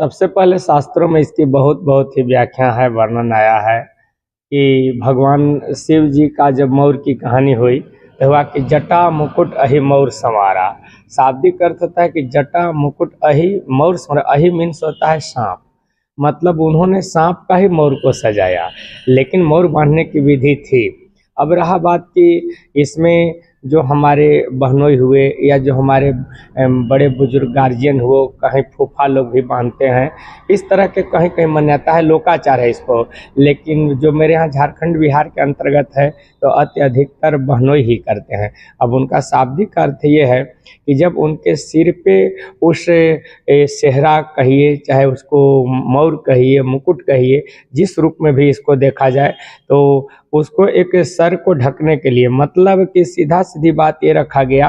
सबसे पहले शास्त्रों में इसकी बहुत बहुत ही व्याख्या है, वर्णन आया है कि भगवान शिव जी का जब मौर की कहानी हुई तो हुआ कि जटा मुकुट अहि मौर संवारा। शाब्दिक अर्थ होता है कि जटा मुकुट अहि मौर संवारा। अहि मीन्स होता है सांप, मतलब उन्होंने सांप का ही मौर को सजाया, लेकिन मौर बांधने की विधि थी। अब रहा बात कि इसमें जो हमारे बहनोई हुए या जो हमारे बड़े बुजुर्ग गार्जियन हुए, कहीं फूफा लोग भी बांधते हैं, इस तरह के कहीं कहीं मान्यता है, लोकाचार है इसको। लेकिन जो मेरे यहाँ झारखंड बिहार के अंतर्गत है तो अत्यधिकतर बहनोई ही करते हैं। अब उनका शाब्दिक अर्थ ये है कि जब उनके सिर पे उस सेहरा कहिए, चाहे उसको मौर कहिए, मुकुट कहिए, जिस रूप में भी इसको देखा जाए, तो उसको एक सर को ढकने के लिए, मतलब कि सीधा सीधी बात ये रखा गया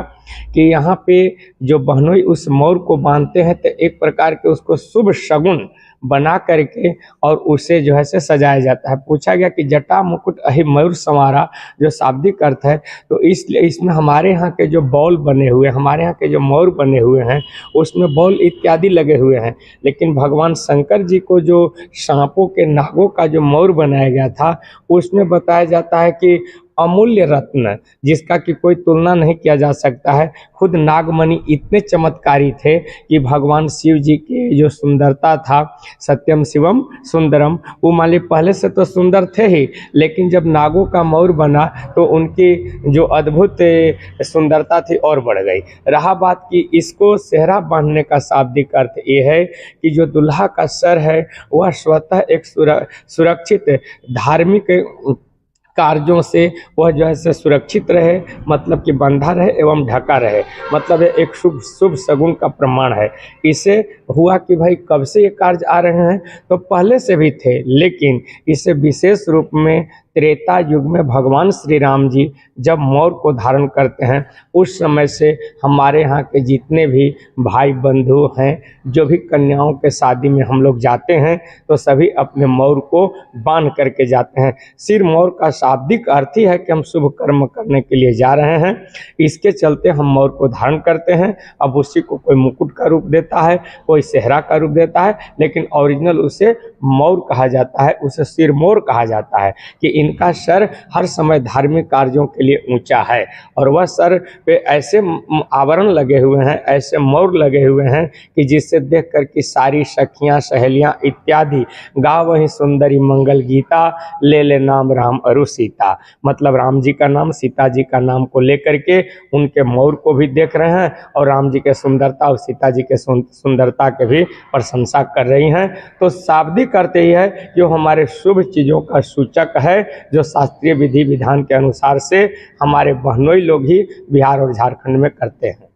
कि यहाँ पे जो बहनोई उस मौर को बांधते हैं तो एक प्रकार के उसको शुभ शगुन बना करके और उसे जो है से सजाया जाता है। पूछा गया कि जटा मुकुट अहि मयूर संवारा जो शाब्दिक अर्थ है, तो इसलिए इसमें हमारे यहाँ के जो बॉल बने हुए, हमारे यहाँ के जो मौर बने हुए हैं, उसमें बॉल इत्यादि लगे हुए हैं। लेकिन भगवान शंकर जी को जो सांपों के, नागों का जो मौर बनाया गया था, उसमें बताया जाता है कि अमूल्य रत्न जिसका कि कोई तुलना नहीं किया जा सकता है। खुद नागमणि इतने चमत्कारी थे कि भगवान शिव जी की जो सुंदरता था, सत्यम शिवम सुंदरम, वो मान ली पहले से तो सुंदर थे ही, लेकिन जब नागों का मौर बना तो उनकी जो अद्भुत सुंदरता थी और बढ़ गई। रहा बात कि इसको सेहरा बांधने का शाब्दिक अर्थ ये है कि जो दुल्हा का सर है वह स्वतः एक सुरक्षित धार्मिक कार्यों से वह जो है से सुरक्षित रहे, मतलब कि बंधा रहे एवं ढका रहे, मतलब एक शुभ शुभ शगुन का प्रमाण है। इसे हुआ कि भाई कब से ये कार्य आ रहे हैं, तो पहले से भी थे, लेकिन इसे विशेष रूप में त्रेता युग में भगवान श्री राम जी जब मौर को धारण करते हैं, उस समय से हमारे यहाँ के जितने भी भाई बंधु हैं, जो भी कन्याओं के शादी में हम लोग जाते हैं, तो सभी अपने मौर को बांध करके जाते हैं। सिर मौर का शाब्दिक अर्थ ही है कि हम शुभ कर्म करने के लिए जा रहे हैं, इसके चलते हम मौर को धारण करते हैं। अब उसी को कोई मुकुट का रूप देता है, कोई सेहरा का रूप देता है, लेकिन ओरिजिनल उसे मौर कहा जाता है, उसे सिर मोर कहा जाता है कि इनका सर हर समय धार्मिक कार्यों के लिए ऊंचा है, और वह सर पे ऐसे आवरण लगे हुए हैं, ऐसे मौर लगे हुए हैं कि जिससे देख कर कि सारी सखियां, सहेलियां इत्यादि गा वही सुंदरी मंगल गीता, ले ले नाम राम अरु सीता, मतलब राम जी का नाम, सीता जी का नाम को लेकर के उनके मौर को भी देख रहे हैं और राम जी के सुंदरता और सीता जी के सुंदरता के भी प्रशंसा कर रही हैं। तो शाब्दिक अर्थ यही है जो हमारे शुभ चीज़ों का सूचक है, जो शास्त्रीय विधि विधान के अनुसार से हमारे बहनोई लोग ही बिहार और झारखंड में करते हैं।